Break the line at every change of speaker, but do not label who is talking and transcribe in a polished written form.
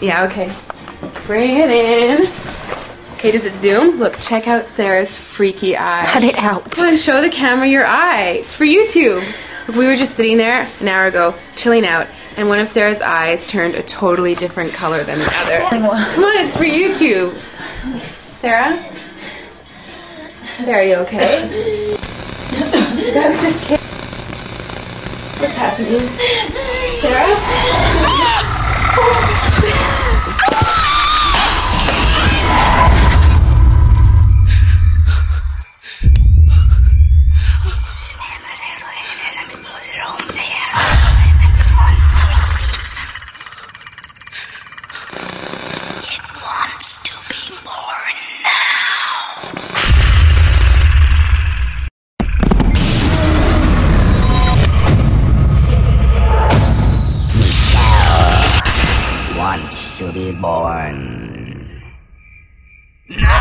Yeah, okay. Bring it in. Okay, does it zoom? Look, check out Sarah's freaky eye.
Cut it out.
Come on, show the camera your eye. It's for YouTube. Look, we were just sitting there an hour ago, chilling out, and one of Sarah's eyes turned a totally different color than the other. Come on, it's for YouTube. Sarah? Sarah, are you okay? That was just kidding. What's happening? Sarah?
It wants to be born now. Michelle wants to be born. No!